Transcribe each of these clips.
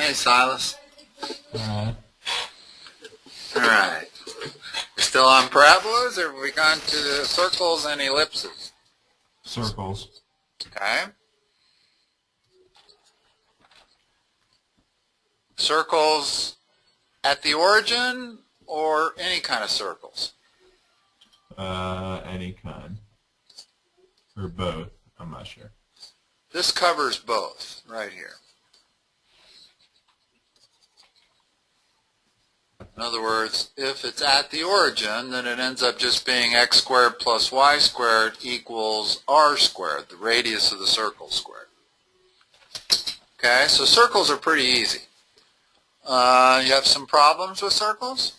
Hey, Silas. Alright. All right. We're still on parabolas, or have we gone to the circles and ellipses? Circles. Okay. Circles at the origin, or any kind of circles? Any kind. Or both. I'm not sure. This covers both, right here. In other words, if it's at the origin, then it ends up just being x squared plus y squared equals r squared, the radius of the circle squared. Okay, so circles are pretty easy. You have some problems with circles?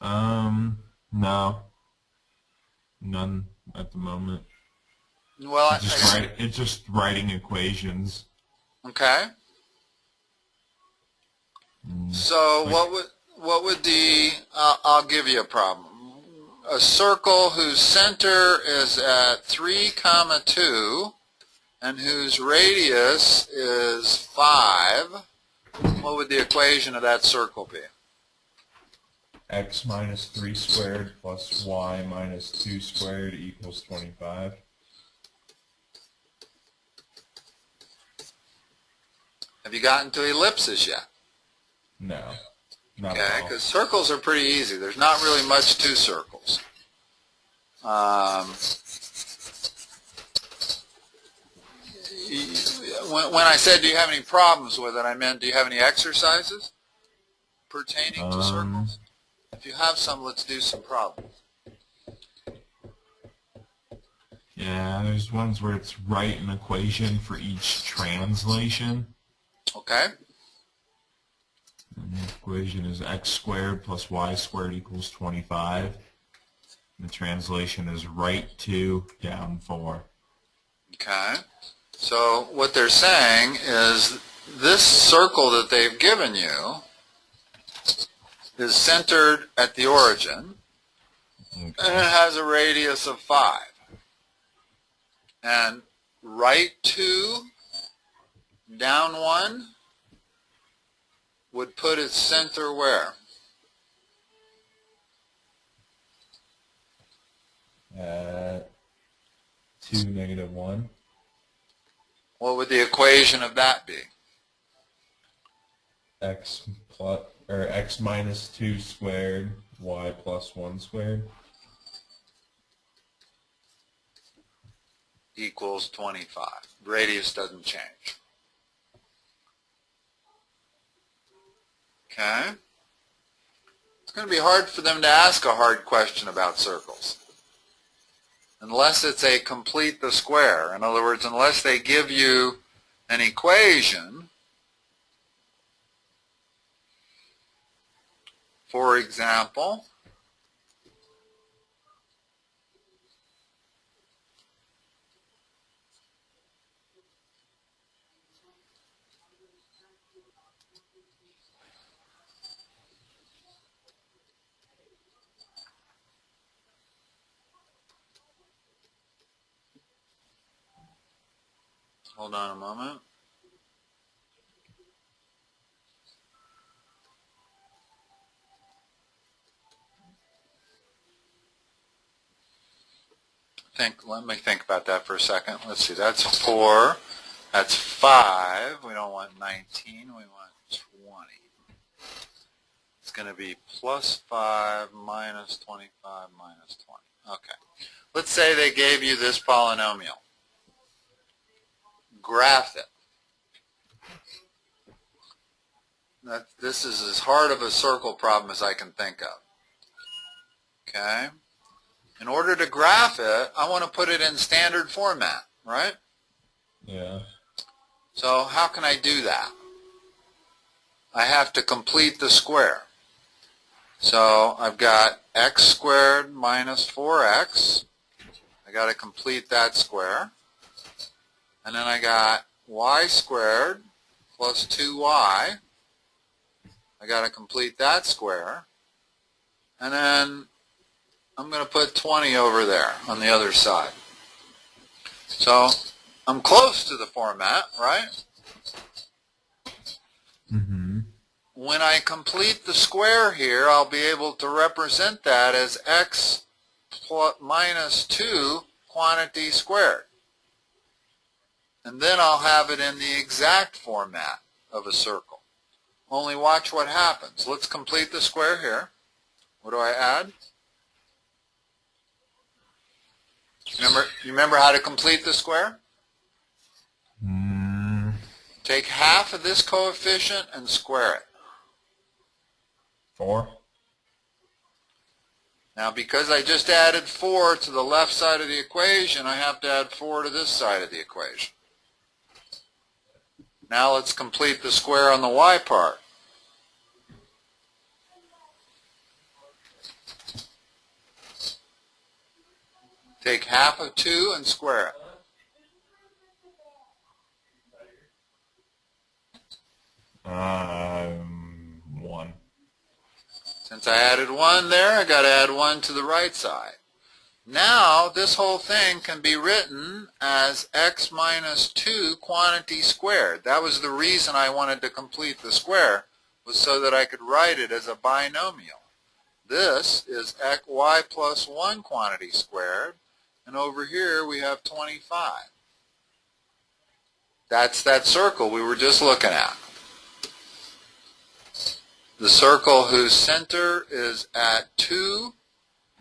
No. None at the moment. Well, It's just writing equations. okay. So what would the I'll give you a problem. A circle whose center is at 3, 2 and whose radius is 5. What would the equation of that circle be? X minus 3 squared plus y minus 2 squared equals 25. Have you gotten to ellipses yet? No. Not Okay, at all. because circles are pretty easy. There's not really much to circles. When I said do you have any problems with it, I meant do you have any exercises pertaining to circles? If you have some, let's do some problems. Yeah, there's ones where it's write an equation for each translation. Okay. And the equation is x squared plus y squared equals 25. And the translation is right 2 down 4. Okay. So what they're saying is this circle that they've given you is centered at the origin, Okay. and it has a radius of 5. And right 2 down 1 would put its center where? 2 negative 1. What would the equation of that be? X minus 2 squared, y plus 1 squared. Equals 25. Radius doesn't change. Okay? It's going to be hard for them to ask a hard question about circles. Unless it's a complete the square. In other words, unless they give you an equation, for example, hold on a moment. Let me think about that for a second. Let's see, that's 4, that's 5, we don't want 19, we want 20. It's going to be plus 5 minus 25 minus 20. Okay. Let's say they gave you this polynomial. Graph it. This is as hard of a circle problem as I can think of. Okay? In order to graph it, I want to put it in standard format, right? Yeah. So how can I do that? I have to complete the square. So I've got x squared minus 4x. I got to complete that square. And then I got y squared plus 2y. I got to complete that square. And then I'm going to put 20 over there on the other side. So I'm close to the format, right? Mm-hmm. When I complete the square here, I'll be able to represent that as x minus 2 quantity squared. And then I'll have it in the exact format of a circle. Only watch what happens. Let's complete the square here. What do I add? You remember how to complete the square? Take half of this coefficient and square it. 4. Now, because I just added 4 to the left side of the equation, I have to add 4 to this side of the equation. Now let's complete the square on the y part. Take half of 2 and square it. 1. Since I added 1 there, I got to add 1 to the right side. Now this whole thing can be written as x minus 2 quantity squared. That was the reason I wanted to complete the square, was so that I could write it as a binomial. This is y plus 1 quantity squared, and over here we have 25. That's that circle we were just looking at. The circle whose center is at 2,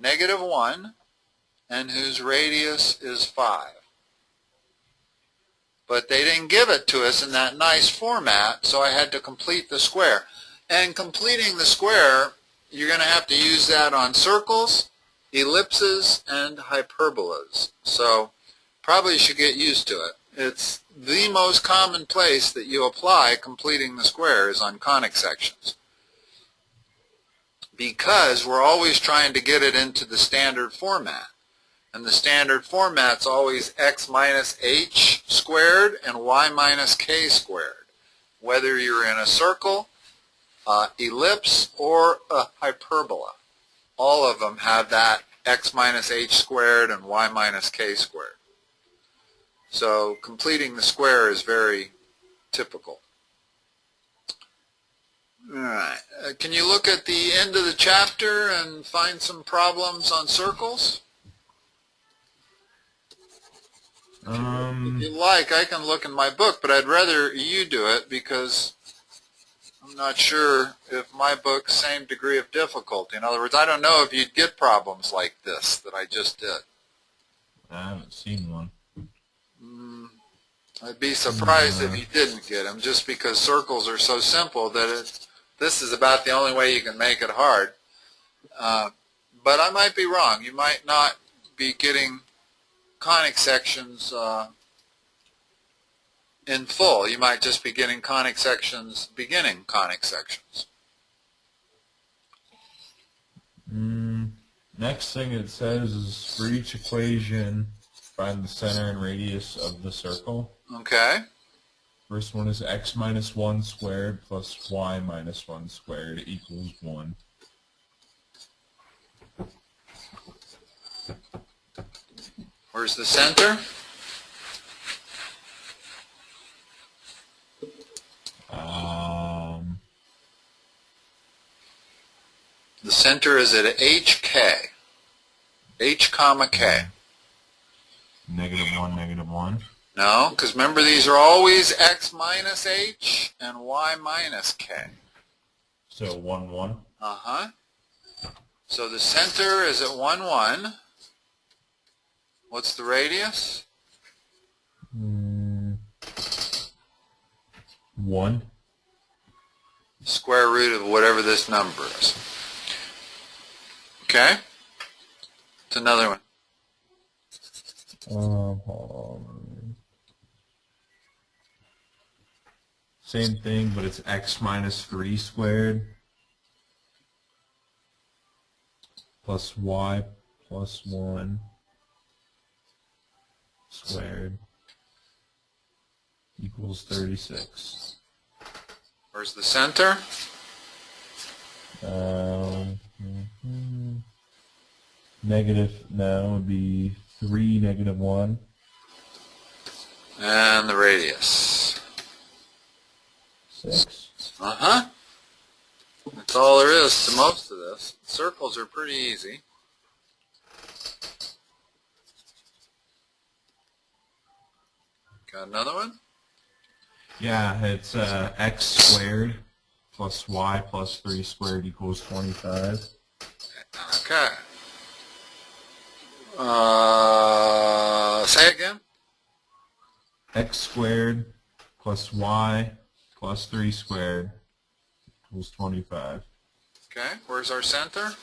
negative 1, and whose radius is 5. But they didn't give it to us in that nice format, so I had to complete the square. And completing the square, you're going to have to use that on circles, ellipses, and hyperbolas. So probably you should get used to it. It's the most common place that you apply completing the square is on conic sections, because we're always trying to get it into the standard format. And the standard format's always x minus h squared and y minus k squared, whether you're in a circle, ellipse, or a hyperbola. All of them have that x minus h squared and y minus k squared. So completing the square is very typical. All right. Can you look at the end of the chapter and find some problems on circles? If you like, I can look in my book, but I'd rather you do it because I'm not sure if my book's same degree of difficulty. In other words, I don't know if you'd get problems like this that I just did. I haven't seen one. I'd be surprised if you didn't get them, just because circles are so simple that this is about the only way you can make it hard. But I might be wrong. You might not be getting conic sections in full. You might just be getting conic sections, beginning conic sections. Next thing it says is for each equation, find the center and radius of the circle. Okay. First one is x minus 1 squared plus y minus 1 squared equals 1. Where's the center? The center is at HK. H comma K. Negative 1, negative 1. No, because remember these are always x minus h and y minus k. So 1, 1. Uh-huh. So the center is at 1, 1. What's the radius? 1. Square root of whatever this number is. Okay? It's another one. Same thing, but it's x minus 3 squared plus y plus 1 squared equals 36. Where's the center? Negative, no, it would be 3, negative 1. And the radius. 6. Uh-huh. That's all there is to most of this. Circles are pretty easy. Got another one? Yeah, it's x squared plus y plus 3 squared equals 25. Okay. Say again? X squared plus y plus 3 squared equals 25. Okay. Where's our center?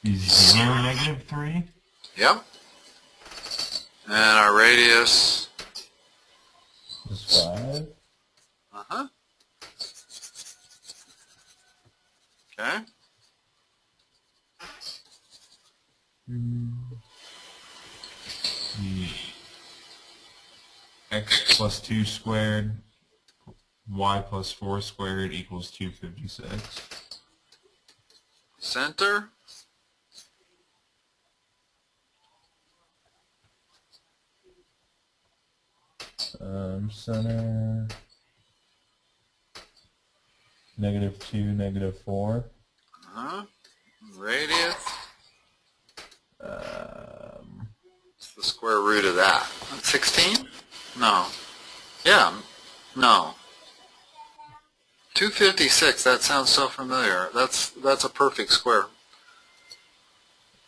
Is 0, -3? Yep. And our radius? Is 5. Uh-huh. Okay. The x plus 2 squared, y plus 4 squared equals 256. Center? Center, -2, -4. Uh-huh. Radius? What's the square root of that? 16? No. Yeah. No. 256. That sounds so familiar. That's a perfect square.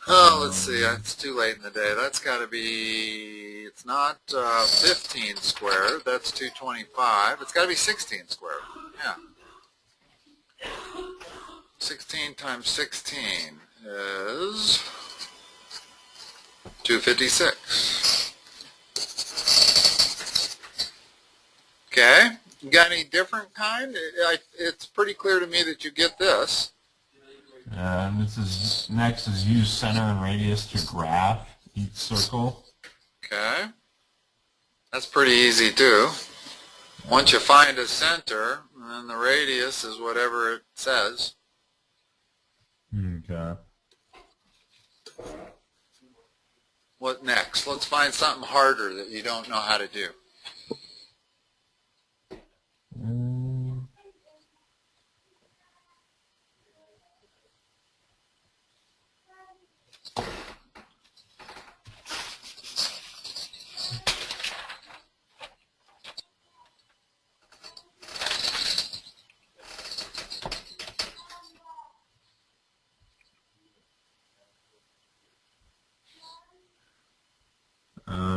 Oh, let's see. It's too late in the day. That's got to be. It's not 15 squared. That's 225. It's got to be 16 squared. Yeah. 16 times 16 is 256. Okay. You got any different kind? It's pretty clear to me that you get this. Next is use center and radius to graph each circle. Okay. That's pretty easy too. Once you find a center, then the radius is whatever it says. Okay. What next? Let's find something harder that you don't know how to do.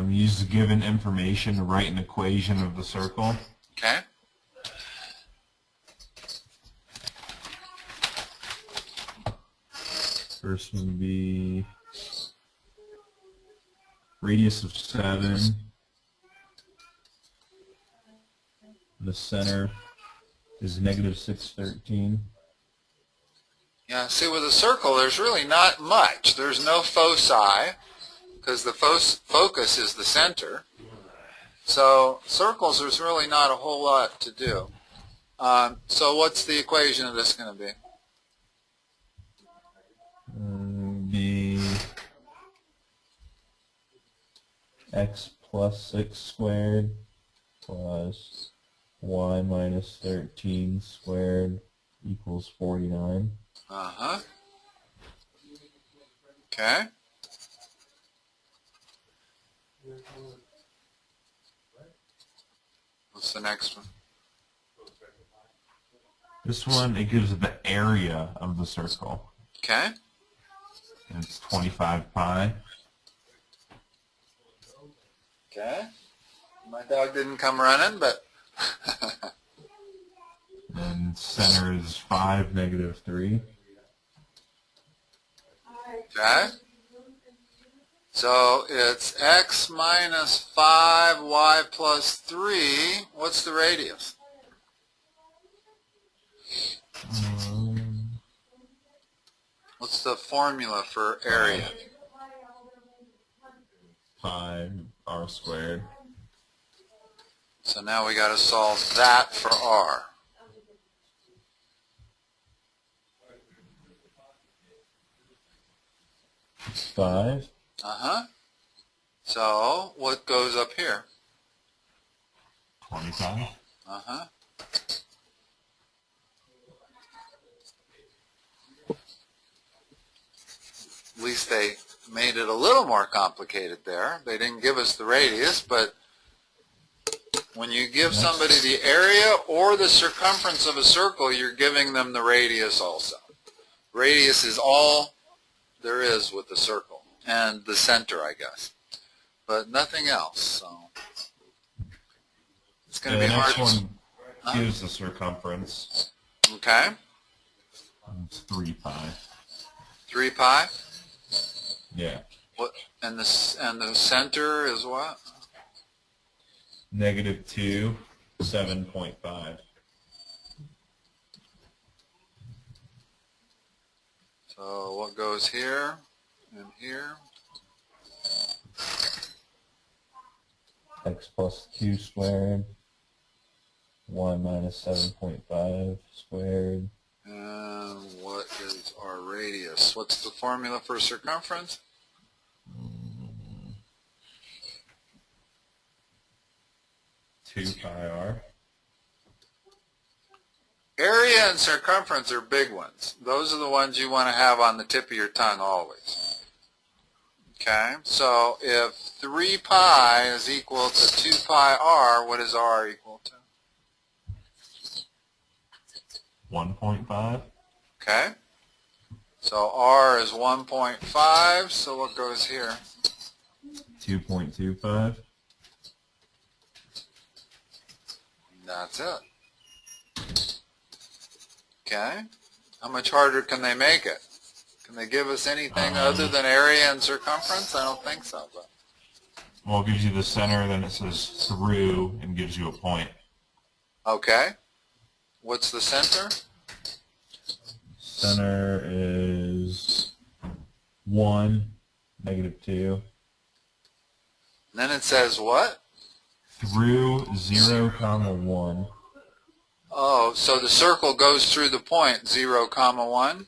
Use the given information to write an equation of the circle. Okay. First one would be radius of 7. The center is -613. Yeah, see with a circle there's really not much. There's no foci because the focus is the center. So circles there's really not a whole lot to do. So what's the equation of this going to be? Be x plus 6 squared plus y minus 13 squared equals 49. Uh-huh. Okay. What's the next one? This one, it gives the area of the circle. Okay. And it's 25 pi. Okay. My dog didn't come running, but... And center is 5, -3. Okay. So it's x minus 5, y plus 3. What's the radius? What's the formula for area? Pi r squared. So now we got to solve that for r. It's 5. Uh-huh. So what goes up here? 25. Uh-huh. At least they made it a little more complicated there. They didn't give us the radius, but when you give somebody the area or the circumference of a circle, you're giving them the radius also. Radius is all there is with the circle, and the center, I guess, but nothing else. So it's going to be hard. The next one gives the circumference. Okay. It's 3 pi. 3 pi. Yeah. What? And the center is what? -2, 7.5. So what goes here and here? X plus q squared. 1 minus 7.5 squared. And what is our radius? What's the formula for circumference? 2 pi r. Area and circumference are big ones. Those are the ones you want to have on the tip of your tongue always. Okay, so if 3 pi is equal to 2 pi r, what is r equal to? 1.5. Okay, so r is 1.5, so what goes here? 2.25. That's it. Okay, how much harder can they make it? Can they give us anything other than area and circumference? I don't think so. But. Well, it gives you the center, then it says through, and gives you a point. Okay. What's the center? Center is 1, -2. Then it says what? Through 0, 1. Oh, so the circle goes through the point 0, 1?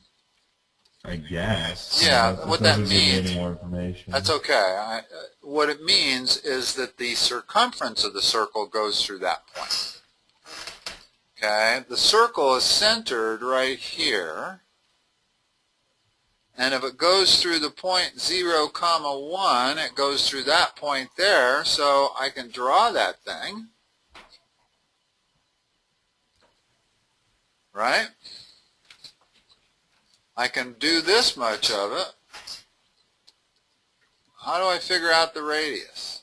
I guess. Yeah, That what that doesn't give me means, any more information. that's okay. What it means is that the circumference of the circle goes through that point. Okay, the circle is centered right here. And if it goes through the point 0, 1, it goes through that point there, so I can draw that thing. Right? I can do this much of it. How do I figure out the radius?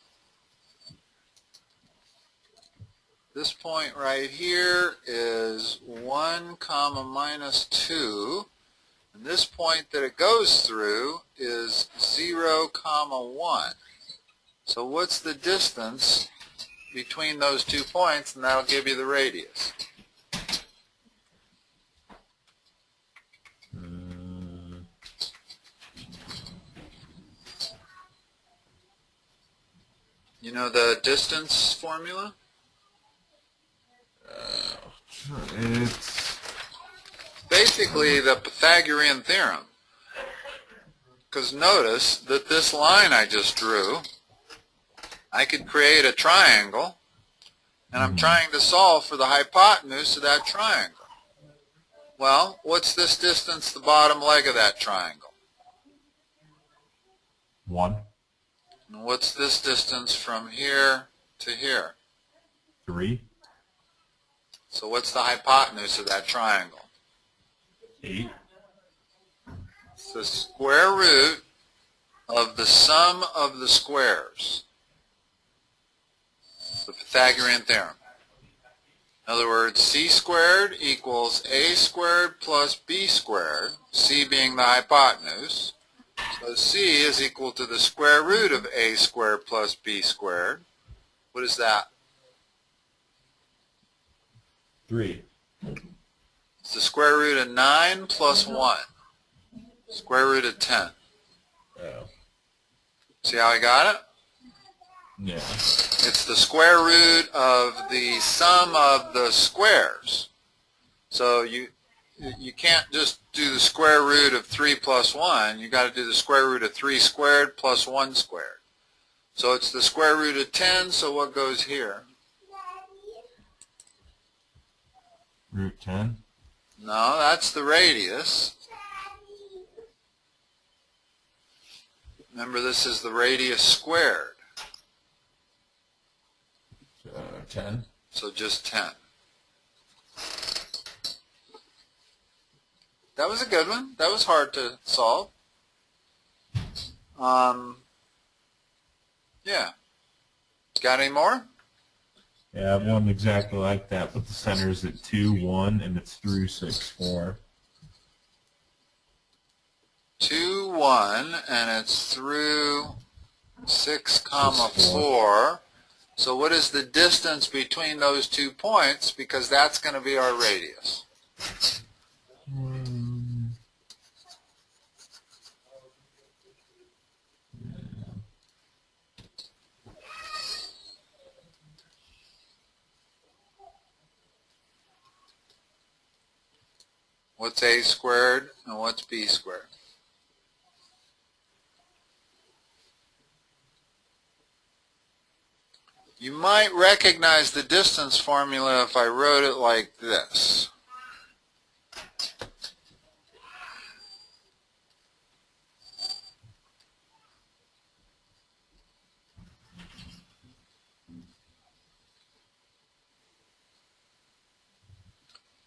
This point right here is 1, minus 2. And this point that it goes through is 0, 1. So what's the distance between those 2 points? And that'll give you the radius. You know the distance formula? It's Basically the Pythagorean theorem. Because notice that this line I just drew, I could create a triangle, and I'm trying to solve for the hypotenuse of that triangle. Well, what's this distance, the bottom leg of that triangle? 1, And what's this distance from here to here? 3, So what's the hypotenuse of that triangle? 8. It's the square root of the sum of the squares. It's the Pythagorean theorem. In other words, c squared equals a squared plus b squared, c being the hypotenuse. So c is equal to the square root of a squared plus b squared. What is that? 3. It's the square root of 9 plus 1. Square root of 10. Oh. See how I got it? Yeah. It's the square root of the sum of the squares. So you can't just do the square root of 3 plus 1. You got to do the square root of 3 squared plus 1 squared. So it's the square root of 10, so what goes here? Root 10. No, that's the radius. Remember, this is the radius squared. 10. So just 10. That was a good one. That was hard to solve. Yeah. Got any more? Yeah, I have one exactly like that, but the center is at 2, 1, and it's through 6, 4. 2, 1, and it's through 6, comma 6, 4. So what is the distance between those 2 points? Because that's going to be our radius. What's a squared and what's b squared? You might recognize the distance formula if I wrote it like this.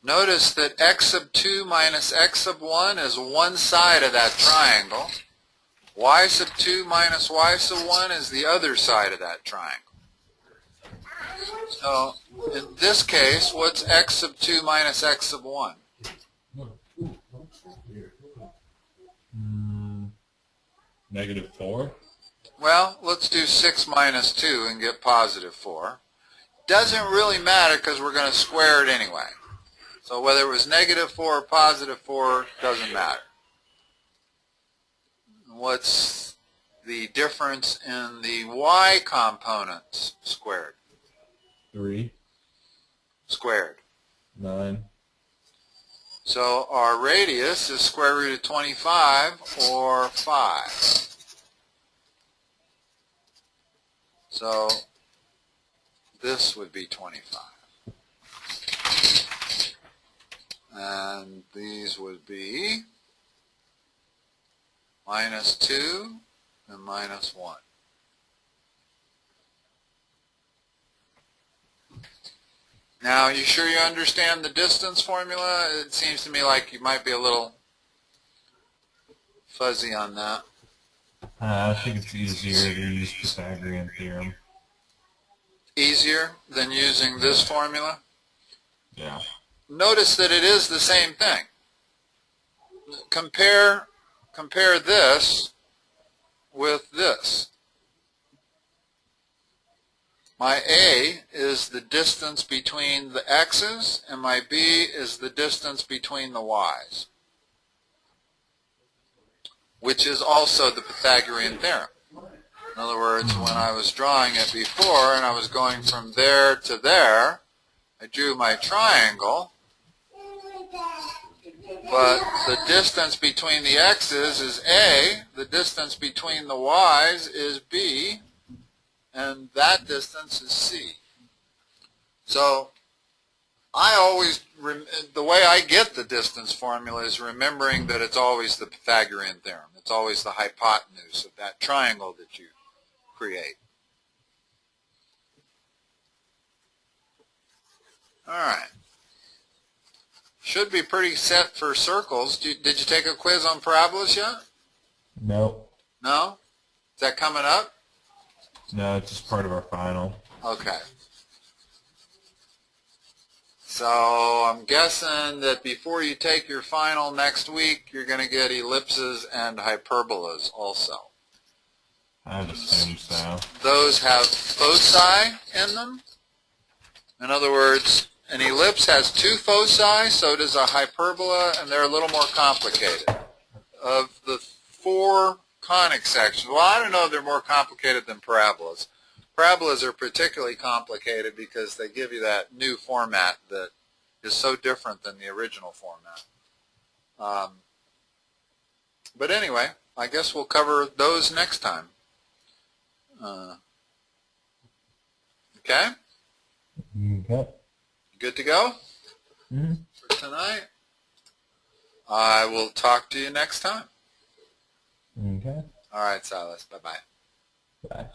Notice that x sub 2 minus x sub 1 is one side of that triangle. Y sub 2 minus y sub 1 is the other side of that triangle. So, in this case, what's x sub 2 minus x sub 1? Negative 4. Well, let's do 6 minus 2 and get positive 4. Doesn't really matter because we're going to square it anyway. So whether it was negative 4 or positive 4 doesn't matter. What's the difference in the y components squared? 3. Squared. 9. So our radius is square root of 25 or 5. So this would be 25. And these would be minus 2 and minus 1. Now, you sure you understand the distance formula? It seems to me like you might be a little fuzzy on that. I think it's easier to use Pythagorean theorem. Easier than using this formula? Yeah. Notice that it is the same thing. Compare this with this. My A is the distance between the x's, and my B is the distance between the y's, which is also the Pythagorean theorem. In other words, when I was drawing it before and I was going from there to there, I drew my triangle, but the distance between the x's is A, the distance between the y's is B, and that distance is C. So the way I get the distance formula is remembering that it's always the Pythagorean theorem. It's always the hypotenuse of that triangle that you create. All right. Should be pretty set for circles. Did you take a quiz on parabolas yet? No. No? Is that coming up? No, it's just part of our final. Okay. So I'm guessing that before you take your final next week, you're going to get ellipses and hyperbolas also. I'd assume so. Those have foci in them. In other words, an ellipse has 2 foci, so does a hyperbola, and they're a little more complicated. Of the 4 conic sections, well, I don't know if they're more complicated than parabolas. Parabolas are particularly complicated because they give you that new format that is so different than the original format. But anyway, I guess we'll cover those next time. Okay? Okay. Good to go Mm-hmm. for tonight? I will talk to you next time. Okay. All right, Silas. Bye-bye. Bye.